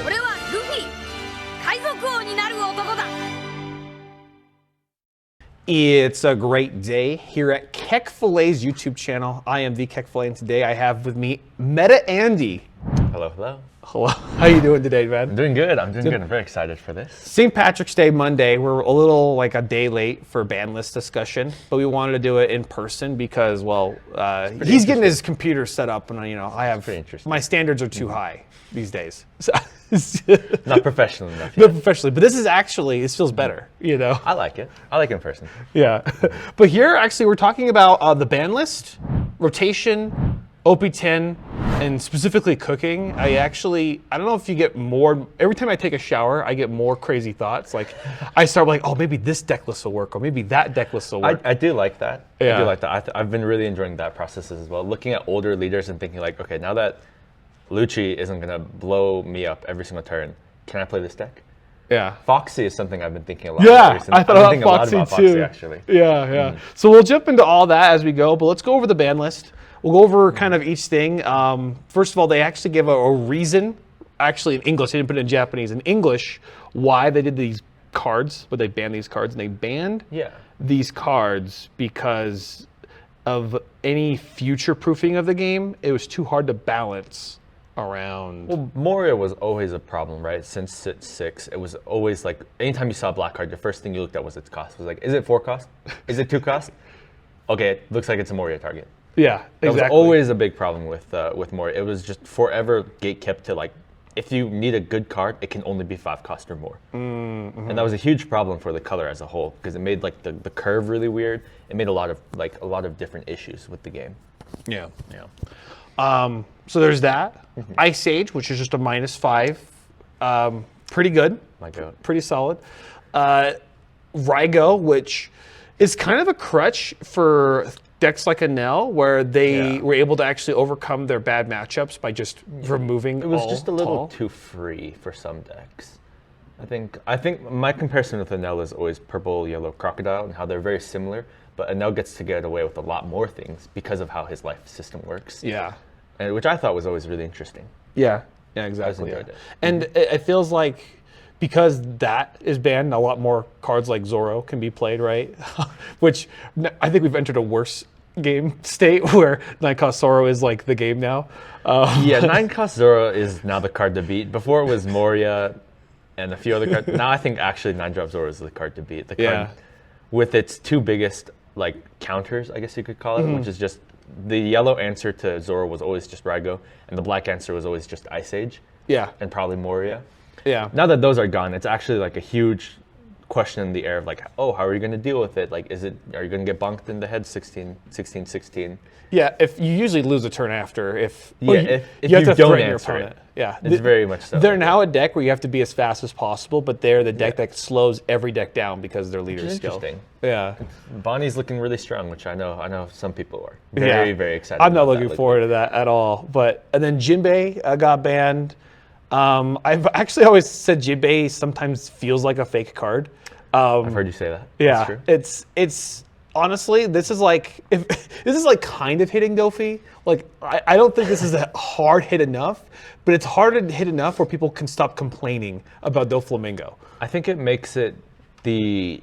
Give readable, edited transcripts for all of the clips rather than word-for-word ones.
俺はルフィ、海賊王になる男だ。 It's a great day here at Kekfilet's YouTube channel. I am the Kekfilet, and today I have with me Meta Andy. Hello, hello. Hello. How you doing today, man? I'm doing good. I'm doing good. I'm very excited for this. St. Patrick's Day Monday. We're a little like a day late for ban list discussion, but we wanted to do it in person because, well, he's getting his computer set up, and I have my standards are too high these days. So, not professional enough. Not professionally, but this feels better. I like it. I like it in person. Yeah, but here actually we're talking about the ban list, rotation, OP10, and specifically cooking. I don't know if you get more, every time I take a shower, I get more crazy thoughts. Like, I start like, oh, maybe this deck list will work, or maybe that deck list will work. I do like that. Yeah. I do like that. I've been really enjoying that process as well. Looking at older leaders and thinking like, okay, now that Lucci isn't going to blow me up every single turn, can I play this deck? Yeah. Foxy is something I've been thinking a lot about recently. I thought about Foxy too. Actually. Yeah. So we'll jump into all that as we go, but let's go over the ban list. We'll go over kind of each thing. First of all, they actually give a reason, actually in English, they didn't put it in Japanese, in English, why they did these cards, but they banned these cards, and they banned these cards because of any future proofing of the game. It was too hard to balance around. Well, Moria was always a problem, right? Since Sit 6, it was always like, anytime you saw a black card, the first thing you looked at was its cost. It was like, is it 4 cost? Is it 2 cost? Okay, it looks like it's a Moria target. Yeah, exactly. That was always a big problem with Moria. It was just forever gate kept to like, if you need a good card, it can only be 5 cost or more. Mm-hmm. And that was a huge problem for the color as a whole because it made like the curve really weird. It made a lot of different issues with the game. Yeah. So there's that. Ice Age, which is just a -5. Pretty good. My God. Pretty solid. Rygo, which is kind of a crutch for decks like Enel, where they were able to actually overcome their bad matchups by just removing. It was just a little too free for some decks. I think my comparison with Enel is always purple, yellow, crocodile, and how they're very similar. But Enel gets to get away with a lot more things because of how his life system works. Yeah. And which I thought was always really interesting. Yeah, exactly. I enjoyed it. And it feels like because that is banned, a lot more cards like Zoro can be played, right? Which I think we've entered a worse game state where 9-cost Zoro is like the game now. 9-cost Zoro is now the card to beat. Before it was Moria and a few other cards. Now I think actually 9-drop Zoro is the card to beat. The card with its 2 biggest like counters, I guess you could call it, which is just the yellow answer to Zoro was always just Rygo, and the black answer was always just Ice Age. Yeah. And probably Moria. Yeah. Now that those are gone, it's actually like a huge question in the air of like, oh, how are you going to deal with it? Like, are you going to get bonked in the head 16-16? Yeah, if you usually lose a turn after, if you have to don't threaten your answer opponent. it. Yeah, it's very much so. They're now a deck where you have to be as fast as possible, but they're the deck that slows every deck down because their leader's skill. Interesting. Yeah. Bonnie's looking really strong, which I know some people are very excited. I'm not looking forward to that at all. And then Jinbei got banned. I've actually always said Jinbei sometimes feels like a fake card. I've heard you say that. Yeah, That's true. it's honestly, this is like kind of hitting Dofi. Like I don't think this is a hard hit enough, but it's hard to hit enough where people can stop complaining about Doflamingo. I think it makes it the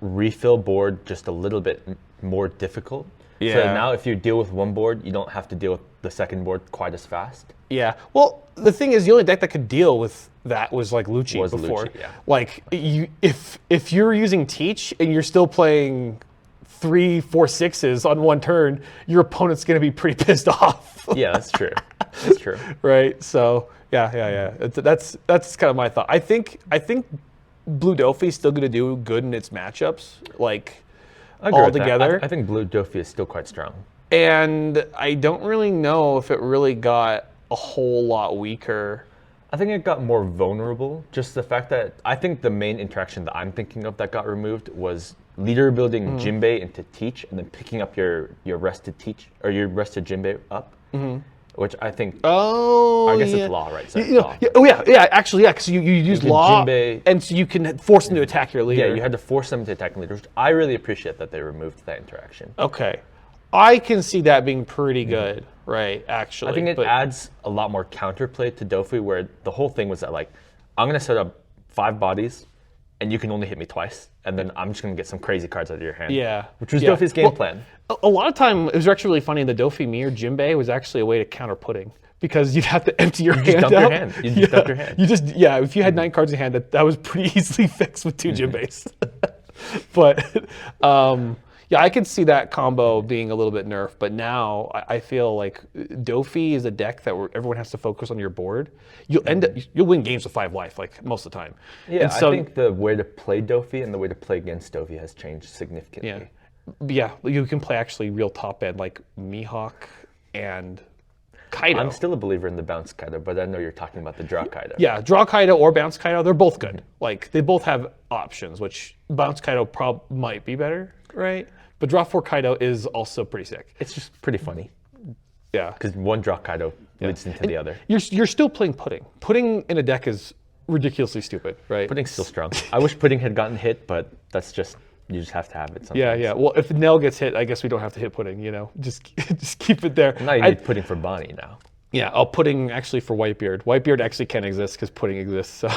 refill board just a little bit more difficult. Yeah. So now if you deal with one board, you don't have to deal with the second board quite as fast. Yeah. Well, the thing is, the only deck that could deal with that was like Lucci before. Lucci, yeah. Like if you're using Teach and you're still playing 3, 4, 6s on one turn, your opponent's going to be pretty pissed off. Yeah, that's true. That's true. Right. So yeah. That's kind of my thought. I think Blue Dofi's still going to do good in its matchups, like all together. I think Blue Dofi is still quite strong. And I don't really know if it really got a whole lot weaker. I think it got more vulnerable. Just the fact that I think the main interaction that I'm thinking of that got removed was leader building Jinbei into Teach and then picking up your rested Teach or your rested Jinbei up. Which I think, I guess it's law, right? So law. Actually, because you use law, Jinbei, and so you can force them to attack your leader. Yeah, you had to force them to attack the leader, which I really appreciate that they removed that interaction. Okay. I can see that being pretty good, right? Actually, I think it adds a lot more counterplay to Dofi, where the whole thing was that like, I'm gonna set up 5 bodies, and you can only hit me twice, and then I'm just gonna get some crazy cards out of your hand. Yeah, which was Dofi's game plan. A lot of time, it was actually really funny. The Dofi Mir Jinbei was actually a way to counter pudding because you'd have to empty your hand Just dump out. your hand. You just dump your hand. If you had 9 cards in hand, that was pretty easily fixed with 2 Jinbeis. But I could see that combo being a little bit nerfed. But now I feel like Dofi is a deck that everyone has to focus on your board. You'll win games with 5 life like most of the time. Yeah, so, I think the way to play Dofi and the way to play against Dofi has changed significantly. Yeah, you can play actually real top end like Mihawk and Kaido. I'm still a believer in the bounce Kaido, but I know you're talking about the draw Kaido. Yeah, draw Kaido or bounce Kaido, they're both good. Like they both have options, which bounce Kaido might be better, right? But draw 4 Kaido is also pretty sick. It's just pretty funny. Yeah, because one draw Kaido leads into the other. You're still playing Pudding. Pudding in a deck is ridiculously stupid, right? Pudding's still strong. I wish Pudding had gotten hit, but that's just. You just have to have it sometimes. Yeah. Well, if Nell gets hit, I guess we don't have to hit Pudding, Just keep it there. Now you need Pudding for Bonnie now. Yeah, Pudding actually for Whitebeard. Whitebeard actually can't exist because Pudding exists, so.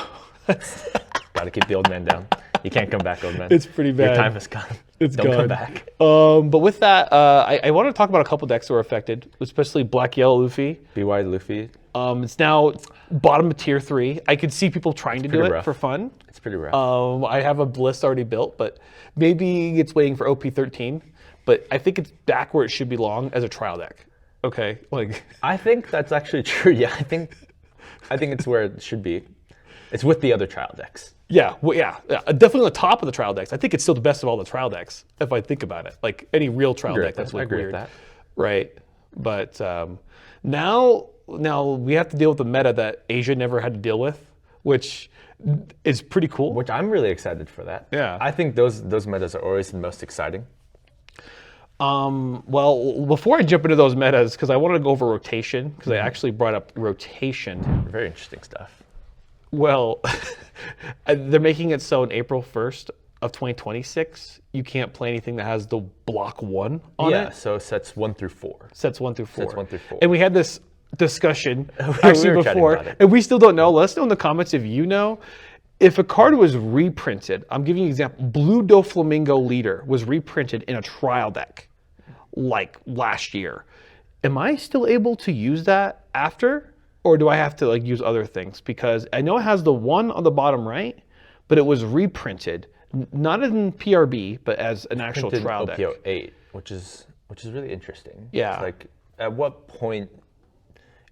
Gotta keep the old man down. You can't come back, old man. It's pretty bad. Your time has gone. Don't come back. But with that, I want to talk about a couple decks that were affected, especially Black Yellow Luffy. BY Luffy. It's now bottom of tier 3. I could see people trying to do it for fun. It's pretty rough. I have a list already built, but maybe it's waiting for OP13. But I think it's back where it should belong as a trial deck. Okay, I think that's actually true. Yeah, I think it's where it should be. It's with the other trial decks. Yeah, definitely on the top of the trial decks. I think it's still the best of all the trial decks, if I think about it. Like any real trial deck, that's like weird. That. Right. But now we have to deal with the meta that Asia never had to deal with, which is pretty cool. Which I'm really excited for that. Yeah. I think those metas are always the most exciting. Well, before I jump into those metas, because I wanted to go over rotation, because I actually brought up rotation. Very interesting stuff. Well, they're making it so in April 1st of 2026, you can't play anything that has the block 1 on it. Yeah, so sets 1 through 4. Sets 1 through 4. Sets 1 through 4. And we had this discussion we actually were before, and we still don't know. Let us know in the comments if you know. If a card was reprinted, I'm giving you an example. Blue Doflamingo Leader was reprinted in a trial deck like last year. Am I still able to use that after? Or do I have to use other things? Because I know it has the 1 on the bottom right, but it was reprinted, not in PRB, but as an actual trial deck. OP10, which is really interesting. Yeah. It's like, at what point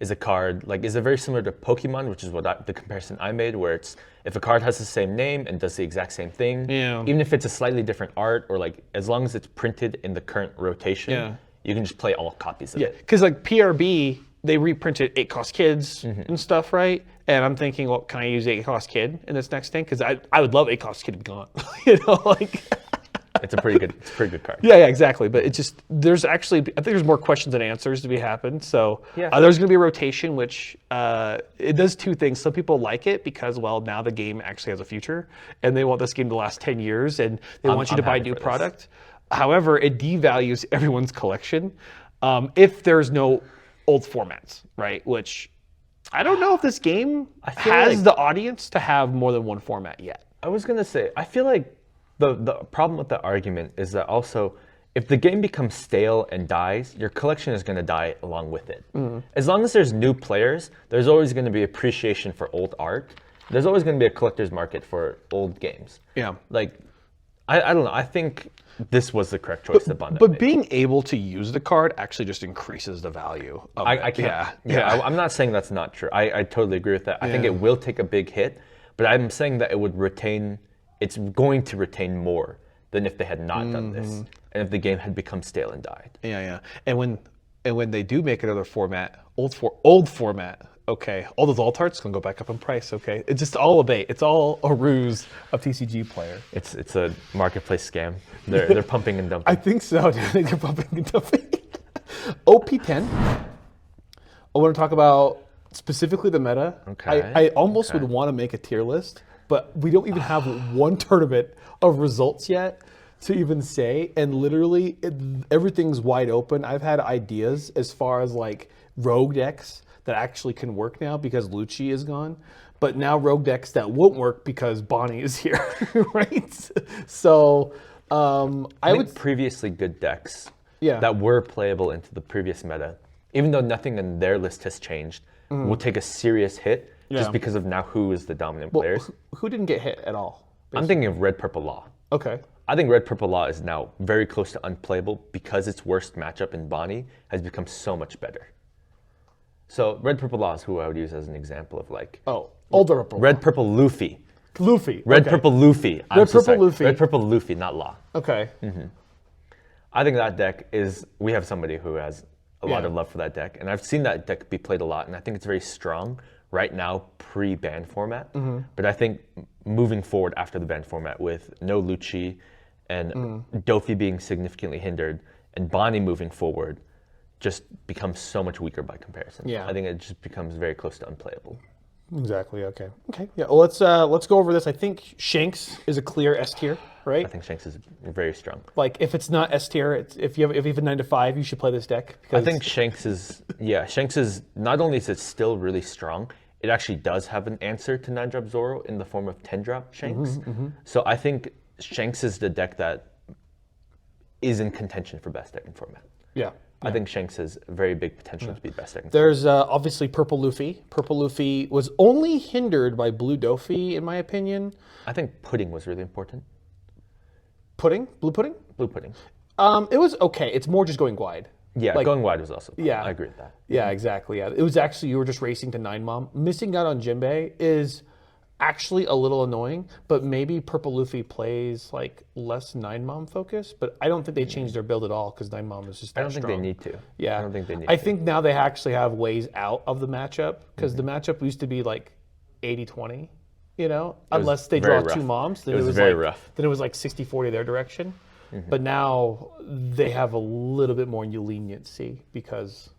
is a card, is it very similar to Pokemon, which is the comparison I made, where it's, if a card has the same name and does the exact same thing, even if it's a slightly different art, or as long as it's printed in the current rotation, you can just play all copies of it. Yeah, because PRB, they reprinted 8-cost kids and stuff, right? And I'm thinking, well, can I use 8-cost kid in this next thing? Because I would love 8-cost kid to be gone. It's a pretty good card. Yeah, exactly. But it's just, I think there's more questions than answers to be happened. So there's going to be a rotation, which it does 2 things. Some people like it because, well, now the game actually has a future, and they want this game to last 10 years, and they want you to buy new product. However, it devalues everyone's collection if there's no old formats, right? Which I don't know if this game has the audience to have more than 1 format yet. I was going to say, I feel like the problem with the argument is that also, if the game becomes stale and dies, your collection is going to die along with it. As long as there's new players, there's always going to be appreciation for old art. There's always going to be a collector's market for old games. Yeah. I don't know. I think this was the correct choice that Bandai But made. being able to use the card actually just increases the value of it. I can't. Yeah. I'm not saying that's not true. I totally agree with that. I think it will take a big hit, but I'm saying that it would retain. It's going to retain more than if they had not done this, and if the game had become stale and died. Yeah. And when they do make another format, old format, okay, all those alt arts can go back up in price. Okay, it's just all a bait. It's all a ruse of TCG player. It's a marketplace scam. They're pumping and dumping. I think so, dude. They're pumping and dumping. OP10. I want to talk about specifically the meta. Okay. I almost would want to make a tier list, but we don't even have 1 tournament of results yet. to even say, and literally everything's wide open. I've had ideas as far as like rogue decks that actually can work now because Lucci is gone, but now rogue decks that won't work because Bonnie is here, right? So I would previously good decks that were playable into the previous meta, even though nothing in their list has changed, will take a serious hit just because of now who is the dominant players. Who didn't get hit at all? Basically? I'm thinking of Red Purple Law. Okay. I think Red Purple Law is now very close to unplayable because its worst matchup in Bonnie has become so much better. So Red Purple Law is who I would use as an example of like older Purple Red Purple Luffy. Red Purple Luffy. Red Purple Luffy. Red Purple Luffy, not Law. Okay. I think that deck is, we have somebody who has a lot of love for that deck, and I've seen that deck be played a lot, and I think it's very strong right now pre-ban format. But I think moving forward after the ban format with no Lucci and Dofi being significantly hindered and Bonnie moving forward just becomes so much weaker by comparison. Yeah. I think it just becomes very close to unplayable. Exactly. Okay. Yeah. Well, let's go over this. I think Shanks is a clear S tier, right? I think Shanks is very strong. Like if it's not S tier, if you have a 9-5, you should play this deck. I think Shanks is not only is it still really strong, it actually does have an answer to 9-drop Zoro in the form of 10-drop Shanks. So I think Shanks is the deck that is in contention for best deck in format. Yeah. I think Shanks has very big potential to be best deck in format. There's obviously Purple Luffy. Purple Luffy was only hindered by Blue Dofi, in my opinion. I think Pudding was really important. Pudding? Blue Pudding? Blue Pudding. It was okay. It's more just going wide. Yeah, Like- going wide was also fun. Yeah. I agree with that. Yeah, exactly. Yeah, it was actually you were just racing to 9-mom. Missing out on Jinbei is actually a little annoying, but maybe Purple Luffy plays like less 9-mom focus. But I don't think they changed their build at all because 9-mom is just that I don't think strong. they need to. Yeah, I don't think they need I to. think now they actually have ways out of the matchup because the matchup used to be like 80-20, you know, unless they draw very two rough. moms. Then It was very like, rough. Then it was like 60-40 their direction. But now they have a little bit more leniency because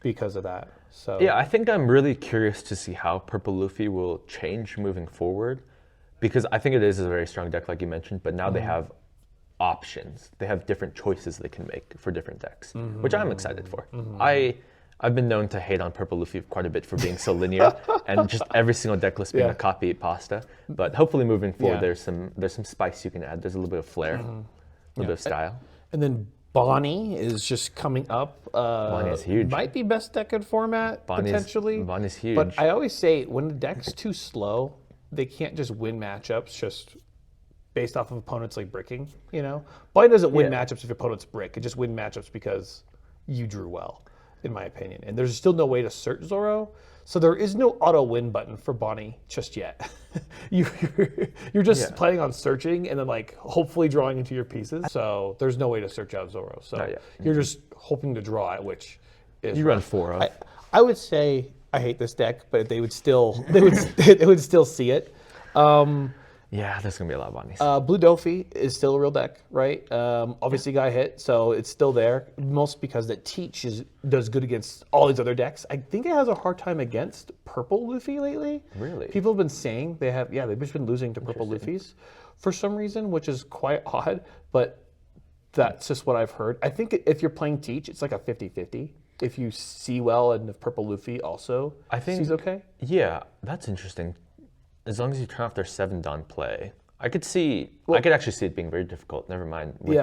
of that. So Yeah, I think I'm really curious to see how Purple Luffy will change moving forward, because I think it is a very strong deck, like you mentioned, but now they have options. They have different choices they can make for different decks, which I'm excited for. I've been known to hate on Purple Luffy quite a bit for being so linear and just every single deck list being a copy pasta. But hopefully moving forward, there's some spice you can add. There's a little bit of flair, a little bit of style. And then Bonnie is just coming up. Bonnie is huge. Might be best deck in format, potentially. Bonnie's huge. But I always say, when the deck's too slow, they can't just win matchups just based off of opponents like bricking, you know? Bonnie doesn't win matchups if your opponent's brick. It just win matchups because you drew well, in my opinion. And there's still no way to search Zoro. So there is no auto win button for Bonnie just yet. You're just planning on searching and then like hopefully drawing into your pieces. So there's no way to search out Zoro. So you're just hoping to draw it, which is You run 4 of. I would say I hate this deck, but they would still they would still see it. Yeah, there's going to be a lot of Bonnies. Blue Dofi is still a real deck, right? Obviously got hit, so it's still there. Most because that Teach does good against all these other decks. I think it has a hard time against Purple Luffy lately. Really? People have been saying they've just been losing to Purple Luffys for some reason, which is quite odd, but that's just what I've heard. I think if you're playing Teach, it's like a 50-50. If you see well and if Purple Luffy also sees okay. Yeah, that's interesting. As long as you turn off their 7 Dawn play, I could actually see it being very difficult. Never mind with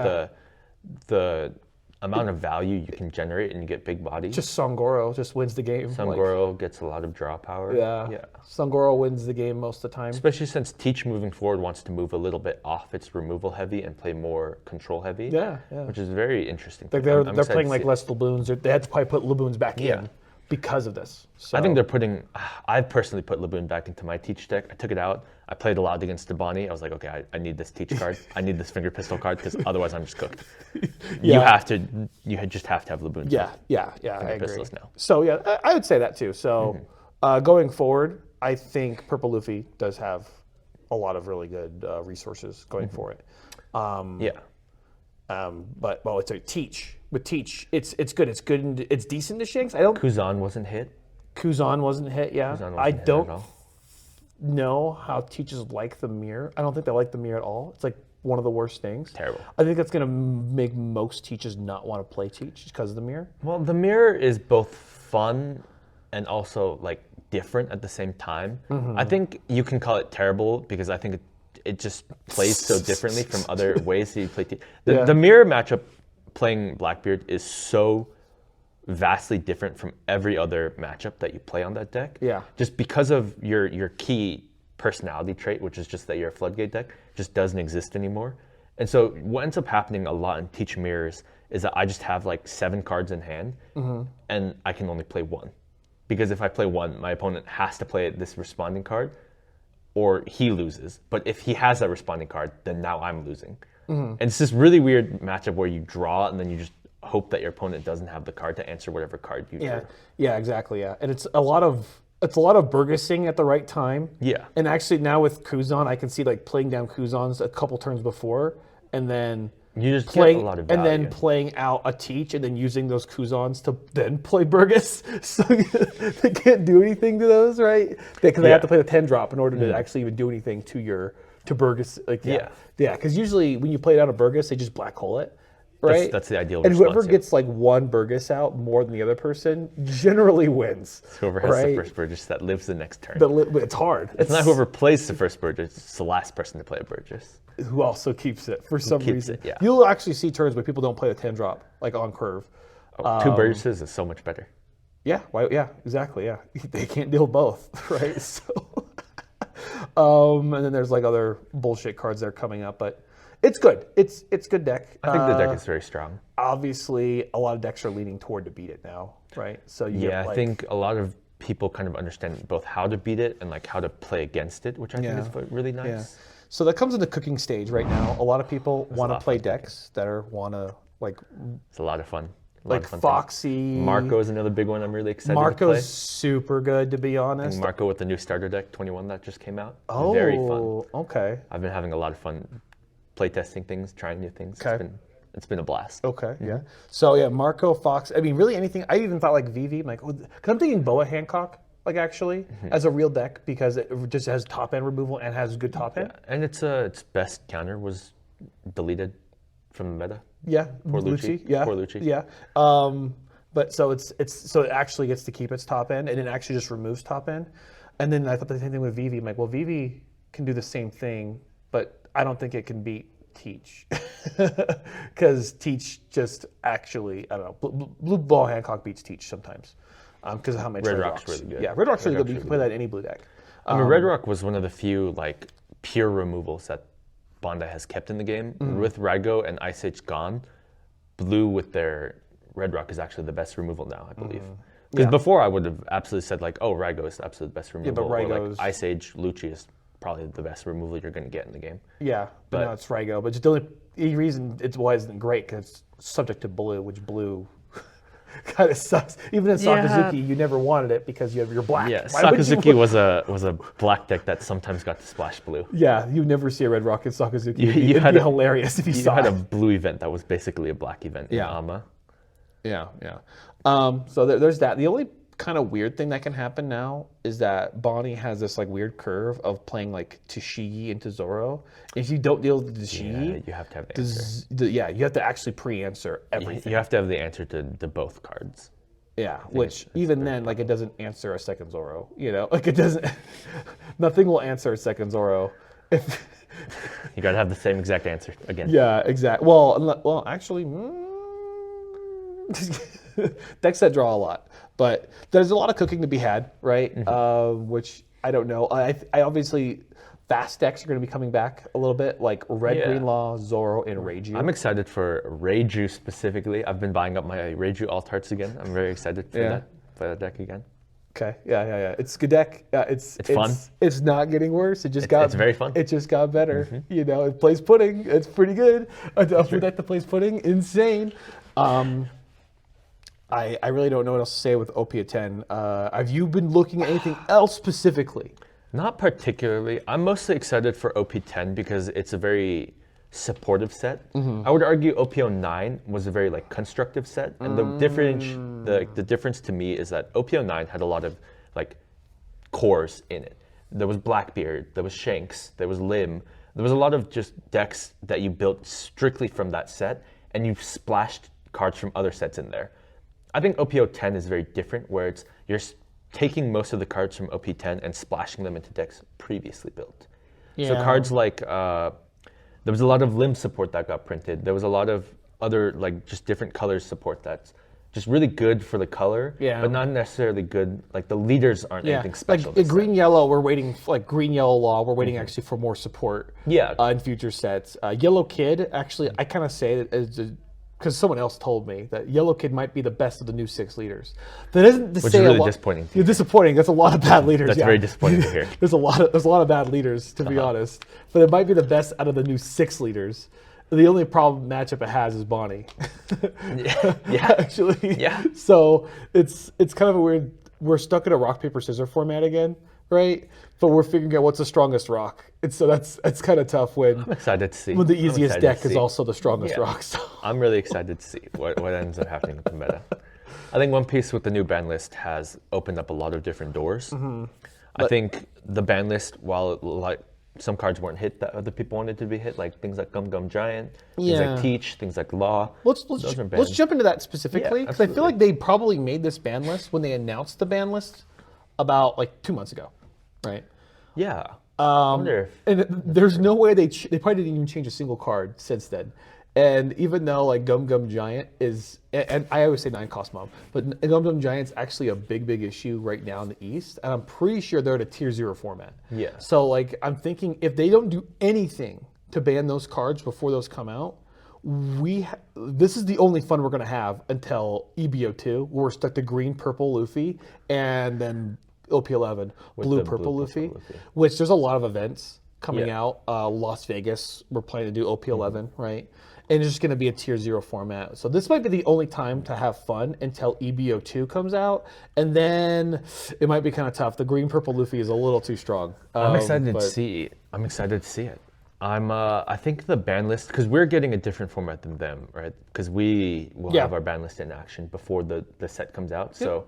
the amount of value you can generate and you get big bodies. Just Sangoro just wins the game. Sangoro gets a lot of draw power. Yeah. Sangoro wins the game most of the time. Especially since Teach moving forward wants to move a little bit off its removal heavy and play more control heavy. Yeah. Which is very interesting. Like they're playing like less Laboons. They had to probably put Laboons back in because of this. So. I think I've personally put Laboon back into my Teach deck. I took it out. I played a lot against Dabani. I was like, okay, I need this Teach card. I need this Finger Pistol card because otherwise I'm just cooked. You just have to have Laboon. Yeah, I agree. Pistols now. So yeah, I would say that too. So going forward, I think Purple Luffy does have a lot of really good resources going for it. But it's a Teach. With Teach, it's good. It's good. And it's decent to Shanks. Kuzan wasn't hit. Kuzan wasn't hit. Yeah, I don't know how Teachers like the mirror. I don't think they like the mirror at all. It's like one of the worst things. Terrible. I think that's going to make most teaches not want to play teach because of the mirror. Well, the mirror is both fun and also like different at the same time. I think you can call it terrible because I think it just plays so differently from other ways that you play teach. The mirror matchup playing Blackbeard is so vastly different from every other matchup that you play on that deck. Yeah. Just because of your key personality trait, which is just that you're a floodgate deck, just doesn't exist anymore. And so what ends up happening a lot in Teach Mirrors is that I just have like 7 cards in hand and I can only play 1. Because if I play 1, my opponent has to play this responding card or he loses. But if he has that responding card, then now I'm losing. And it's this really weird matchup where you draw and then you just hope that your opponent doesn't have the card to answer whatever card you drew. Yeah, exactly. Yeah, and it's a lot of burgessing at the right time. Yeah. And actually now with Kuzan, I can see like playing down Kuzans a couple turns before, and then You just playing get a lot of and value. then playing out a teach, and then using those Kuzans to then play Burgess. So they can't do anything to those, right? Because they have to play the 10 drop in order to actually even do anything to Burgess. Like because usually when you play down a Burgess, they just black hole it. Right? That's the ideal And whoever response, yeah. gets like one Burgess out more than the other person generally wins. Whoever has the first Burgess that lives the next turn. It's hard. It's not whoever plays the first Burgess, it's the last person to play a Burgess. Who also keeps it for some keeps reason. it, yeah. You'll actually see turns where people don't play the 10 drop, like on curve. 2 Burgesses is so much better. Yeah, exactly, yeah. They can't deal both, right? So, and then there's like other bullshit cards that are coming up, but it's good. It's good deck. I think the deck is very strong. Obviously, a lot of decks are leaning toward to beat it now, right? So I think a lot of people kind of understand both how to beat it and like how to play against it, which I think is really nice. Yeah. So that comes in the cooking stage right now. A lot of people want to play decks that want to like. It's a lot of fun. Like Foxy. Marco is another big one I'm really excited to play. Marco's super good, to be honest. And Marco with the new starter deck 21 that just came out. Oh, very fun. Okay. I've been having a lot of fun playtesting things, trying new things. Okay. It's been a blast. Okay, yeah. So yeah, Marco, Fox. I mean, really anything. I even thought like VV. I'm like, because I'm thinking Boa Hancock, like actually as a real deck because it just has top end removal and has good top end. Yeah. And its best counter was deleted from the meta. Yeah, Poor Lucci. Yeah, Poor Lucci. Yeah. But so so it actually gets to keep its top end, and it actually just removes top end. And then I thought the same thing with VV. I'm like, well, VV can do the same thing, but I don't think it can beat Teach because Teach just actually I don't know. Blue Ball Hancock beats Teach sometimes because of how much Red Rock's really good. Yeah, Red Rock's really good. But you can play that in any blue deck. I mean, Red Rock was one of the few like pure removals that Bandai has kept in the game. With Rago and Ice Age gone, Blue with their Red Rock is actually the best removal now, I believe. Because before I would have absolutely said like, oh, Rago is the absolute best removal. Yeah, but or Rago's... like Ice Age Lucci is probably the best removal you're going to get in the game. Yeah, but no, it's Rago. But just the only reason it wasn't great because it's subject to Blue, which Blue kind of sucks. Even in Sakazuki, you never wanted it because you're black. Yeah, Sakazuki was a black deck that sometimes got to splash blue. Yeah, you never see a Red Rock in Sakazuki. It'd be hilarious if you saw had it. a blue event that was basically a black event in Ama. Yeah. So there's that. The only kind of weird thing that can happen now is that Bonnie has this like weird curve of playing like Tashigi into Zoro. If you don't deal with the Tashigi, you have to have the answer. You have to actually pre-answer everything. You have to have the answer to both cards. Yeah, which even then, like, it doesn't answer a second Zoro. You know, like it doesn't. Nothing will answer a second Zoro. If you gotta have the same exact answer again. Yeah, exactly. Well, actually, decks that draw a lot, but there's a lot of cooking to be had, right? Which I don't know. I obviously fast decks are going to be coming back a little bit, like Red Green Law, Zoro, and Reiju. I'm excited for Reiju specifically. I've been buying up my Reiju alt hearts again. I'm very excited for that. Play that deck again. Okay. Yeah. It's a good deck. It's fun. It's not getting worse. It's very fun. It just got better. You know, it plays pudding. It's pretty good. For that that plays pudding, insane. I really don't know what else to say with OP10. Have you been looking at anything else specifically? Not particularly. I'm mostly excited for OP10 because it's a very supportive set. I would argue OP09 was a very like constructive set, and the difference to me is that OP09 had a lot of like cores in it. There was Blackbeard, there was Shanks, there was Lim, There was a lot of just decks that you built strictly from that set, and you splashed cards from other sets in there. I think OP10 is very different, where you're taking most of the cards from OP10 and splashing them into decks previously built. Yeah. So cards like, there was a lot of limb support that got printed. There was a lot of other, like, just different colors support that's just really good for the color, but not necessarily good. Like, the leaders aren't anything special. Like green yellow, we're waiting like green yellow law. We're waiting actually for more support. In future sets. Yellow Kid, actually, I kind of say it because someone else told me that Yellow Kid might be the best of the new 6 leaders. That isn't to Which say is really a lot. disappointing. You're disappointing. That's a lot of bad leaders. That's very disappointing to hear. There's a lot of bad leaders, to be honest. But it might be the best out of the new 6 leaders. The only problem matchup it has is Bonnie. Actually. Yeah. So it's kind of a weird. We're stuck in a rock paper scissors format again, right? But we're figuring out what's the strongest rock. And so that's kind of tough when I'm excited to see. When the easiest deck is also the strongest rock. So. I'm really excited to see what ends up happening with the meta. I think One Piece with the new ban list has opened up a lot of different doors. I think the ban list, while like some cards weren't hit that other people wanted to be hit, like things like Gum Gum Giant, things like Teach, things like Law. Let's jump into that specifically, because I feel like they probably made this ban list when they announced the ban list about like 2 months ago, right? Yeah. I wonder if... And there's no way they probably didn't even change a single card since then. And even though like Gum Gum Giant is, and I always say 9-cost mob, but Gum Gum Giant's actually a big issue right now in the East, and I'm pretty sure they're at a tier 0 format. Yeah. So like I'm thinking if they don't do anything to ban those cards before those come out, this is the only fun we're gonna have until EBO2, where we're stuck to green, purple Luffy, and then OP11 blue, purple Luffy, which there's a lot of events coming out. Las Vegas, we're planning to do OP11, right? And it's just going to be a tier 0 format. So this might be the only time to have fun until EBO2 comes out. And then it might be kind of tough. The green purple Luffy is a little too strong. I'm excited to see it. I think the ban list, because we're getting a different format than them, right? Because we will have our ban list in action before the set comes out. So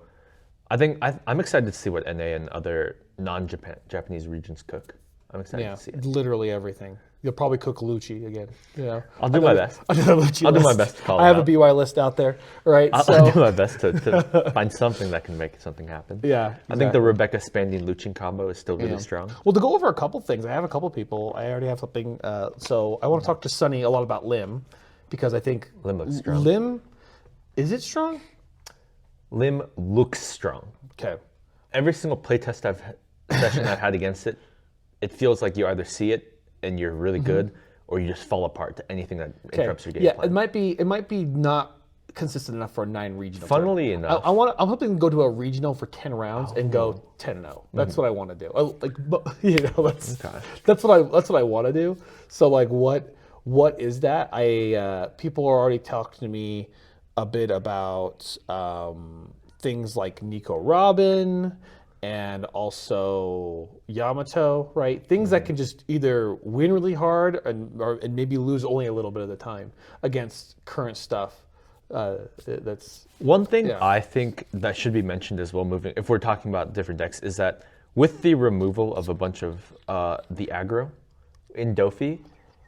I think I'm excited to see what NA and other non-Japanese regions cook. I'm excited to see it. Literally everything. You'll probably cook Lucci again. I'll do my best. I'll do my best to call I have a BY list out there, right? I'll do my best to find something that can make something happen. Yeah, exactly. I think the Rebecca Spanding Luchin combo is still really strong. Well, to go over a couple things, I have a couple people. I already have something. So I want to talk to Sunny a lot about Lim, because I think Lim looks strong. Lim, is it strong? Lim looks strong. Okay. Every single playtest session I've had against it, it feels like you either see it and you're really good, or you just fall apart to anything that interrupts your game plan. It might be not consistent enough for a 9 regional. Funnily enough, I'm hoping to go to a regional for 10 rounds and go 10-0. That's what I want to do. That's what I want to do. So like, what is that? People are already talking to me a bit about things like Nico Robin and also Yamato, right? Things that can just either win really hard and maybe lose only a little bit of the time against current stuff. That's one thing I think that should be mentioned as well. Moving, if we're talking about different decks, is that with the removal of a bunch of the aggro in Dofi,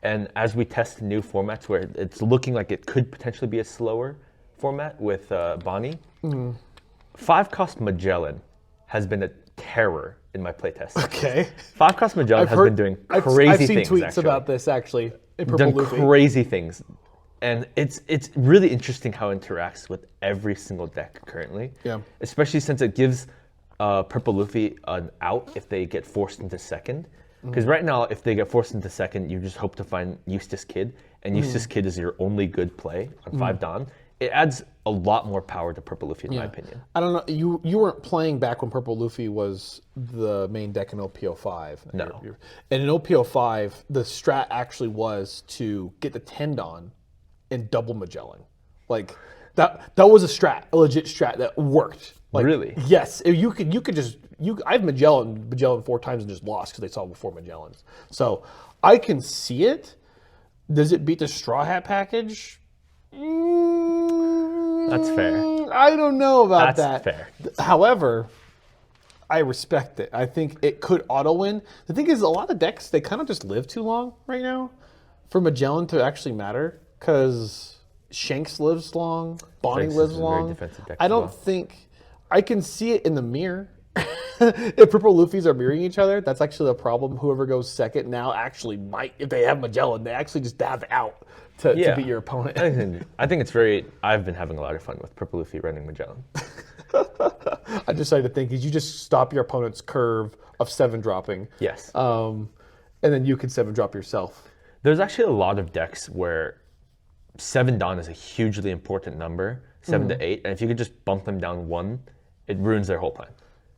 and as we test new formats where it's looking like it could potentially be a slower format with Bonnie, 5-cost Magellan has been a terror in my playtest. Okay. 5-cost Magellan has been doing crazy things. I've seen tweets about this actually. Done crazy things. And it's really interesting how it interacts with every single deck currently. Yeah. Especially since it gives Purple Luffy an out if they get forced into second. Because right now, if they get forced into second, you just hope to find Eustace Kid. And Eustace Kid is your only good play on 5 Dawn. It adds a lot more power to Purple Luffy, in my opinion. I don't know. You weren't playing back when Purple Luffy was the main deck in OP05. No. And in OP05, the strat actually was to get the Tendon and double Magellan. Like that was a legit strat that worked. Like, really? Yes. You could just I've Magellan 4 times and just lost because they saw before Magellans. So I can see it. Does it beat the Straw Hat package? That's fair. I don't know about that. That's fair. However, I respect it. I think it could auto win. The thing is, a lot of decks, they kind of just live too long right now for Magellan to actually matter, because Shanks lives long, Bonnie Shanks lives is a very long. defensive deck I as don't well. think, I can see it in the mirror. If purple Luffys are mirroring each other, that's actually a problem. Whoever goes second now actually might, if they have Magellan, they actually just dab out to beat your opponent. I think it's very. I've been having a lot of fun with Purple Luffy running Magellan. I decided to think is you just stop your opponent's curve of 7 dropping. Yes. And then you can 7 drop yourself. There's actually a lot of decks where 7 Dawn is a hugely important number, 7 to 8, and if you could just bump them down 1, it ruins their whole plan.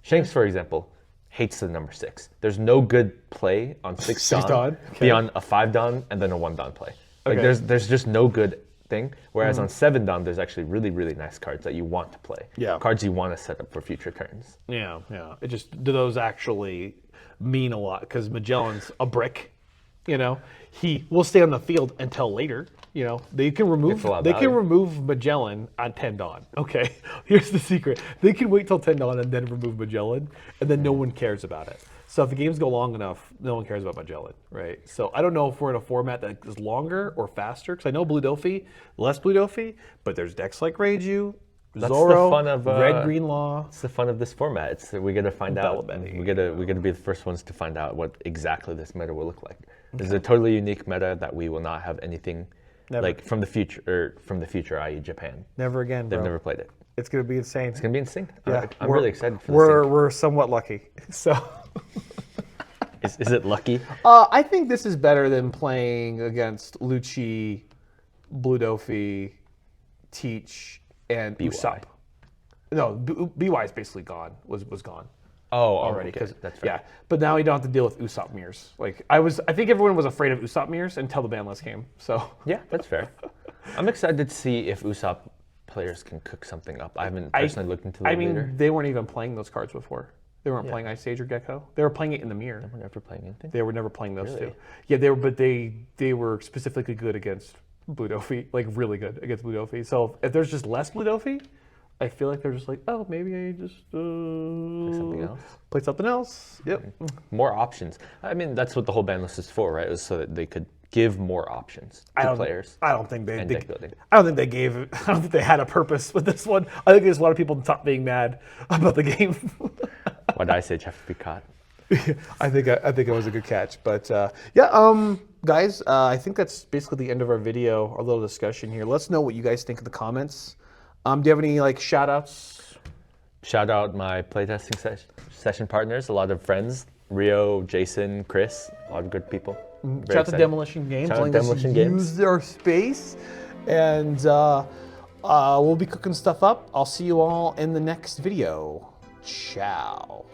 Shanks, for example, hates the number 6. There's no good play on 6 Dawn, beyond a 5 Dawn and then a 1 Dawn play. Like there's just no good thing. Whereas on 7 Dawn, there's actually really, really nice cards that you want to play. Yeah. Cards you want to set up for future turns. Yeah, yeah. It just, do those actually mean a lot? Because Magellan's a brick, you know. He will stay on the field until later. You know, they can remove Magellan on 10 Dawn. Okay, here's the secret: they can wait till 10 Dawn and then remove Magellan, and then no one cares about it. So if the games go long enough, no one cares about Magellan, right? So I don't know if we're in a format that is longer or faster, because I know Blue Dofi, less Blue Dofi, but there's decks like Reiju, Zoro, the fun of, Red Green Law. It's the fun of this format. It's we get to find out. We get to be the first ones to find out what exactly this meta will look like. This is a totally unique meta that we will not have anything like from the future, i.e. Japan. Never again, bro. They've never played it. It's going to be insane. It's going to be insane. Yeah, I'm really excited for this. We're somewhat lucky. So, is it lucky? I think this is better than playing against Lucci, Blue Dofi, Teach, and Usopp. No, BY is basically gone. Was gone. Oh, already. Okay. That's fair. Yeah, but now you don't have to deal with Usopp mirrors. Like I think everyone was afraid of Usopp mirrors until the ban list came. So yeah, that's fair. I'm excited to see if Usopp players can cook something up. I haven't personally looked into the leader. They weren't even playing those cards before. They weren't playing Ice Age or Gecko. They were playing it in the mirror. They were never playing anything? They were never playing those Really? two. Yeah, they were, but they were specifically good against Blue Dofi, like really good against Blue Dofi. So if there's just less Blue Dofi, I feel like they're just like, oh, maybe I just play something else. Yep. More options. I mean, that's what the whole ban list is for, right? It was so that they could give more options to players. I don't think they. And deck building. I don't think they gave. I don't think they had a purpose with this one. I think there's a lot of people on top being mad about the game. Why did Ice Age have to be caught? I think it was a good catch, but yeah, guys, I think that's basically the end of our video, our little discussion here. Let us know what you guys think in the comments. Do you have any like shout outs? Shout out my playtesting session partners, a lot of friends, Rio, Jason, Chris, a lot of good people. Shout out to Demolition Games, letting us use their space, and we'll be cooking stuff up. I'll see you all in the next video. Ciao.